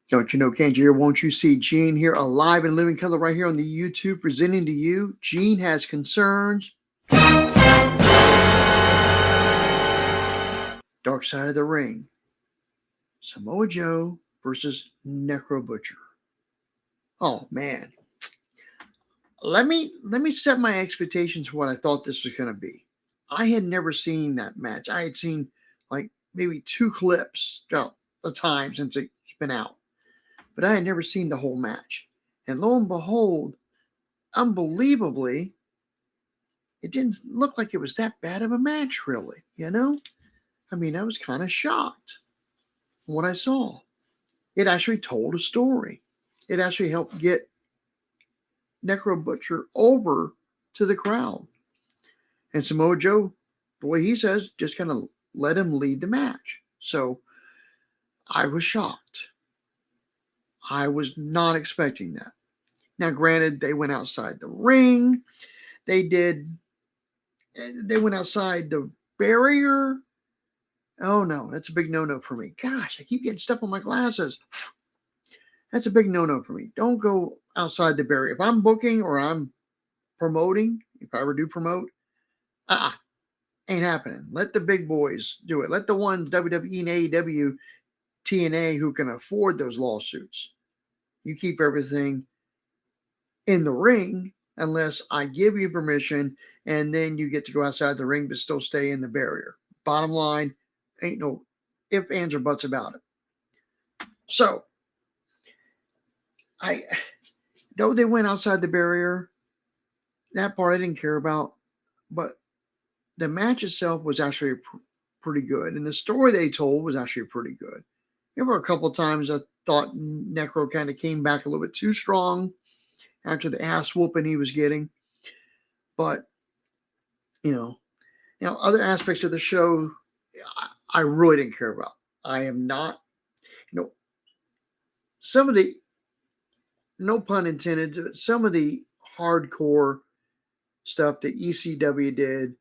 Don't you know, can't you hear? Won't you see Gene here alive and living color right here on the YouTube presenting to you? Gene has concerns. Dark side of the ring. Samoa Joe versus Necro Butcher. Oh man. Let me set my expectations for what I thought this was going to be. I had never seen that match. I had seen like maybe 2 clips the time since it's been out. But I had never seen the whole match. And lo and behold, unbelievably, it didn't look like it was that bad of a match, really. You know? I mean, I was kind of shocked from what I saw. It actually told a story. It actually helped get Necro Butcher over to the crowd. And Samoa Joe, the way he says, just kind of let him lead the match. So I was shocked. I was not expecting that. Now, granted, they went outside the ring. They went outside the barrier. Oh no, that's a big no-no for me. Gosh, I keep getting stuff on my glasses. That's a big no-no for me. Don't go outside the barrier. If I'm booking or I'm promoting, if I ever do promote, ain't happening. Let the big boys do it. Let the ones WWE and AEW, TNA who can afford those lawsuits. You keep everything in the ring unless I give you permission, and then you get to go outside the ring but still stay in the barrier. Bottom line, ain't no ifs, ands, or buts about it. So, though they went outside the barrier, that part I didn't care about, but the match itself was actually pretty good, and the story they told was actually pretty good. There were a couple times I thought Necro kind of came back a little bit too strong after the ass whooping he was getting, but other aspects of the show I really didn't care about. I am not, some of the, no pun intended, some of the hardcore stuff that ECW did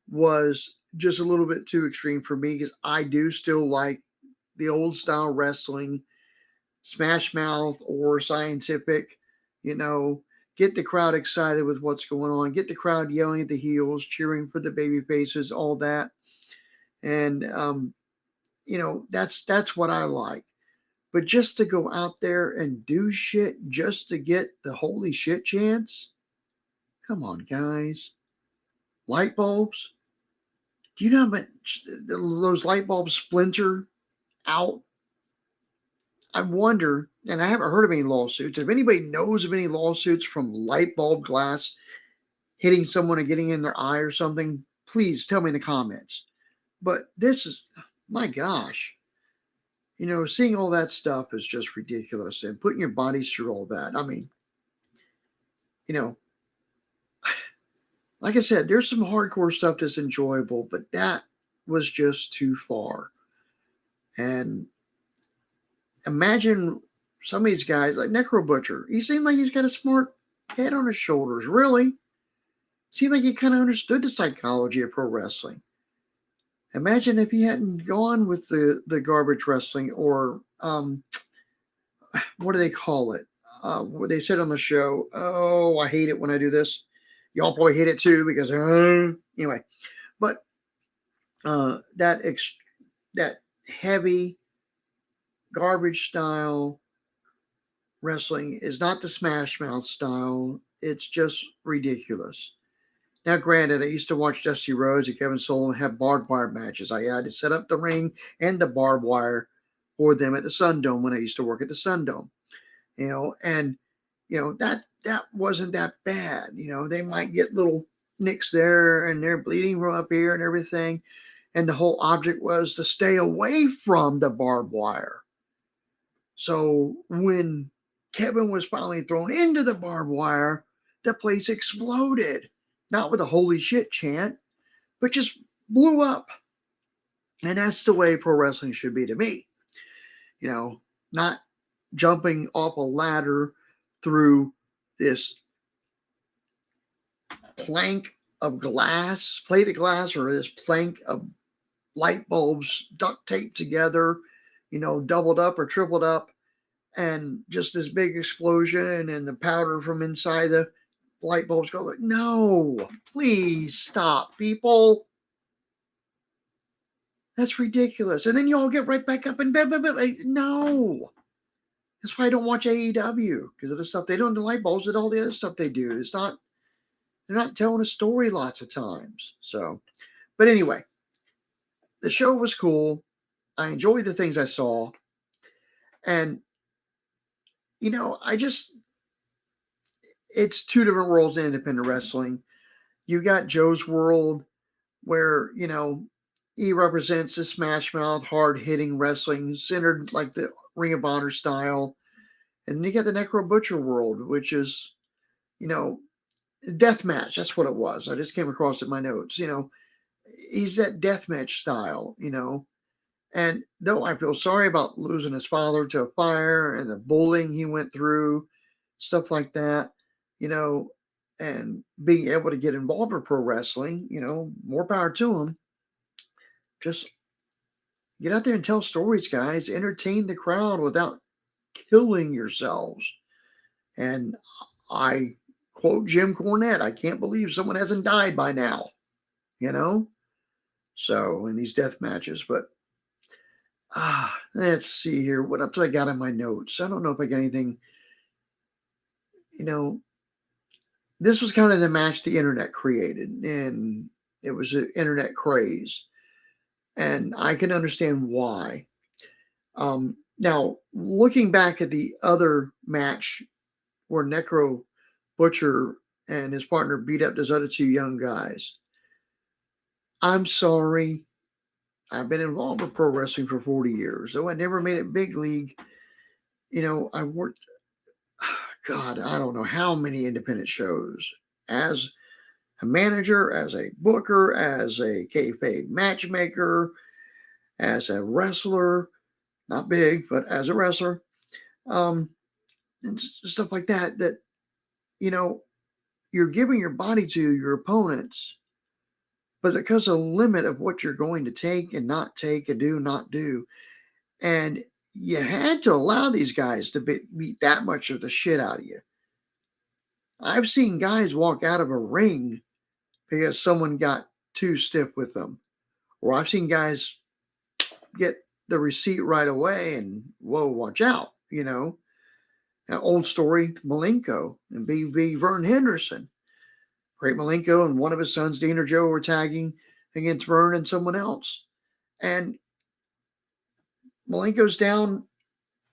was just a little bit too extreme for me, because I do still like the old style wrestling, Smashmouth or Scientific, get the crowd excited with what's going on, get the crowd yelling at the heels, cheering for the baby faces, all that. And, that's what I like. But just to go out there and do shit just to get the holy shit chance? Come on, guys. Light bulbs? Do you know how much those light bulbs splinter out? I wonder, and I haven't heard of any lawsuits. If anybody knows of any lawsuits from light bulb glass hitting someone and getting in their eye or something, please tell me in the comments. But this is, my gosh, seeing all that stuff is just ridiculous, and putting your bodies through all that. I mean, like I said, there's some hardcore stuff that's enjoyable, but that was just too far. And imagine some of these guys like Necro Butcher. He seemed like he's got a smart head on his shoulders, really. Seemed like he kind of understood the psychology of pro wrestling. Imagine if he hadn't gone with the garbage wrestling, or what do they call it? What they said on the show. Oh, I hate it when I do this. Y'all probably hate it too, because anyway. But that heavy garbage style wrestling is not the Smash Mouth style. It's just ridiculous. Now, granted, I used to watch Dusty Rhodes and Kevin Sullivan have barbed wire matches. I had to set up the ring and the barbed wire for them at the Sundome when I used to work at the Sundome. And that wasn't that bad. They might get little nicks there and they're bleeding from up here and everything. And the whole object was to stay away from the barbed wire. So when Kevin was finally thrown into the barbed wire, the place exploded. Not with a holy shit chant, but just blew up. And that's the way pro wrestling should be to me. Not jumping off a ladder through this plank of glass, plate of glass, or this plank of light bulbs duct taped together, doubled up or tripled up, and just this big explosion and the powder from inside the light bulbs go like, no, please stop, people. That's ridiculous. And then you all get right back up in bed. No. That's why I don't watch AEW, because of the stuff they do on the light bulbs and all the other stuff they do. It's not, they're not telling a story lots of times. So, but anyway, the show was cool. I enjoyed the things I saw. And, it's two different worlds in independent wrestling. You got Joe's world where, he represents the Smashmouth, hard-hitting wrestling, centered like the Ring of Honor style. And then you got the Necro Butcher world, which is, Deathmatch. That's what it was. I just came across it in my notes. He's that Deathmatch style, And though I feel sorry about losing his father to a fire and the bullying he went through, stuff like that, and being able to get involved in pro wrestling, more power to him. Just get out there and tell stories, guys. Entertain the crowd without killing yourselves. And I quote Jim Cornette, I can't believe someone hasn't died by now, So in these death matches, but let's see here. What else I got in my notes? I don't know if I got anything. This was kind of the match the internet created, and it was an internet craze, and I can understand why. Now, looking back at the other match where Necro Butcher and his partner beat up those other two young guys, I'm sorry. I've been involved with pro wrestling for 40 years, though I never made it big league. I worked, God, I don't know how many independent shows as a manager, as a booker, as a kayfabe matchmaker, as a wrestler, not big, but as a wrestler, and stuff like that, you're giving your body to your opponents, but because of the limit of what you're going to take and not take and do, not do. And you had to allow these guys to beat that much of the shit out of you. I've seen guys walk out of a ring because someone got too stiff with them. Or I've seen guys get the receipt right away and, whoa, watch out, An old story, Malenko and BB Vern Henderson. Great Malenko and one of his sons, Dean or Joe, were tagging against Vern and someone else. And Malenko's down,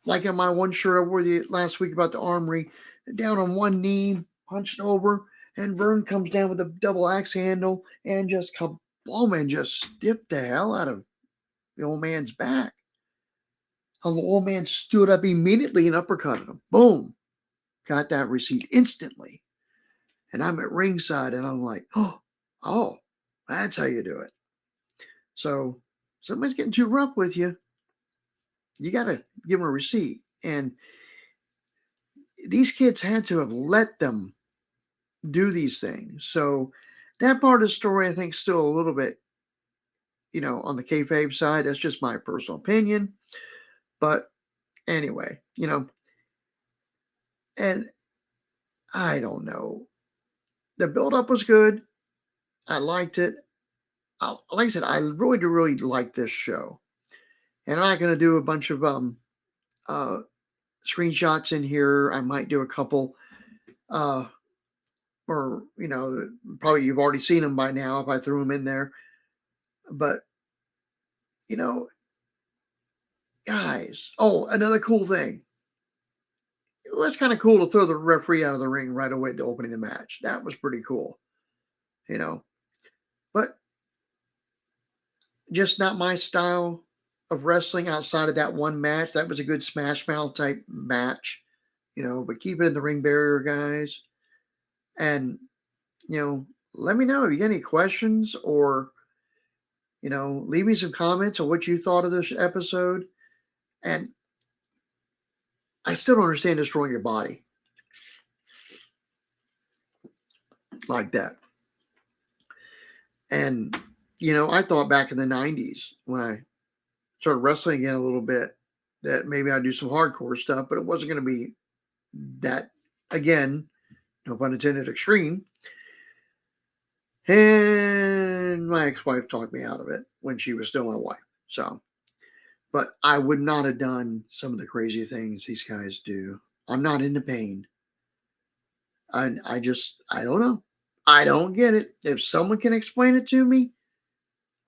like in my one shirt I wore the last week about the Armory, down on one knee, hunched over, and Vern comes down with a double axe handle and just kaboom, and just stiffed the hell out of the old man's back. And the old man stood up immediately and uppercutted him. Boom. Got that receipt instantly. And I'm at ringside and I'm like, oh, that's how you do it. So somebody's getting too rough with you, you got to give them a receipt. And these kids had to have let them do these things. So that part of the story, I think, still a little bit, on the kayfabe side. That's just my personal opinion. But anyway, and I don't know. The build-up was good. I liked it. Like I said, I really like this show. And I'm not going to do a bunch of screenshots in here. I might do a couple, or probably you've already seen them by now if I threw them in there. But guys, another cool thing. It was kind of cool to throw the referee out of the ring right away at the opening of the match. That was pretty cool, But just not my style of wrestling outside of that one match. That was a good Smashmouth type match, but keep it in the ring barrier, guys. And, let me know if you got any questions or, leave me some comments on what you thought of this episode. And I still don't understand destroying your body like that. And, I thought back in the 90s when I started wrestling again a little bit, that maybe I'd do some hardcore stuff, but it wasn't going to be that, again, no pun intended, extreme. And my ex-wife talked me out of it when she was still my wife. So, but I would not have done some of the crazy things these guys do. I'm not into pain. I don't know. I don't get it. If someone can explain it to me,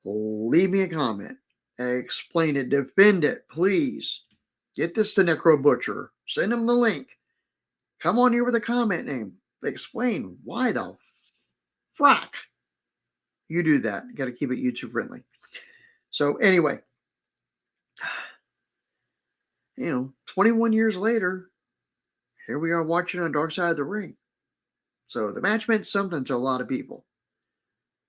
leave me a comment. Explain it. Defend it, please. Get this to Necro Butcher. Send him the link. Come on here with a comment name. Explain why the frack you do that. You got to keep it YouTube friendly. So anyway, 21 years later, here we are watching on Dark Side of the Ring. So the match meant something to a lot of people.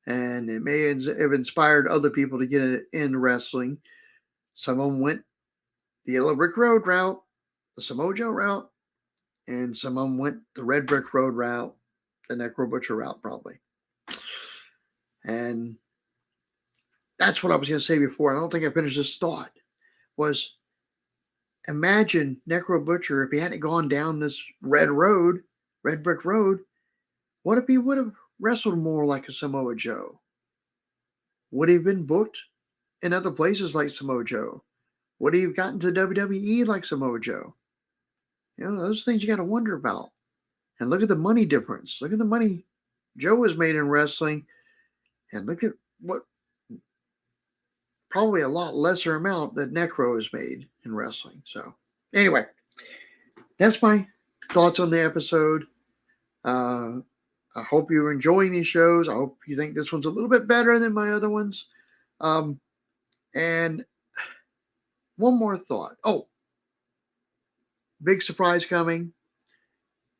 And it may have inspired other people to get in wrestling. Some of them went the Yellow Brick Road route, the Samoa Joe route, and some of them went the Red Brick Road route, the Necro Butcher route, probably. And that's what I was going to say before. I don't think I finished this thought. Was imagine Necro Butcher if he hadn't gone down this red brick road. What if he would have wrestled more like a Samoa Joe? Would he have been booked in other places like Samoa Joe? Would he have gotten to WWE like Samoa Joe? Those things you got to wonder about. And look at the money difference. Look at the money Joe has made in wrestling. And look at what probably a lot lesser amount that Necro has made in wrestling. So anyway, that's my thoughts on the episode. I hope you're enjoying these shows. I hope you think this one's a little bit better than my other ones. And one more thought. Oh, big surprise coming.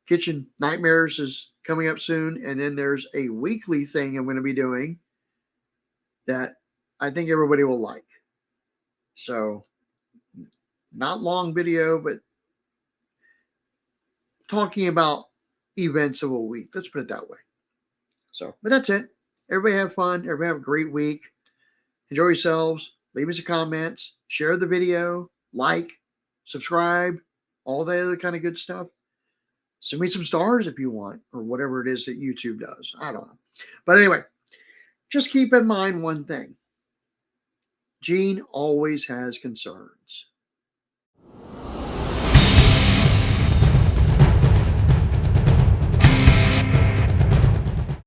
Kitchen Nightmares is coming up soon. And then there's a weekly thing I'm going to be doing that I think everybody will like. So, not long video, but talking about events of a week. Let's put it that way. So, but that's it. Everybody have fun. Everybody have a great week. Enjoy yourselves. Leave us some comments. Share the video. Like. Subscribe. All the other kind of good stuff. Send me some stars if you want, or whatever it is that YouTube does. I don't know. But anyway, just keep in mind one thing. Gene always has concerns.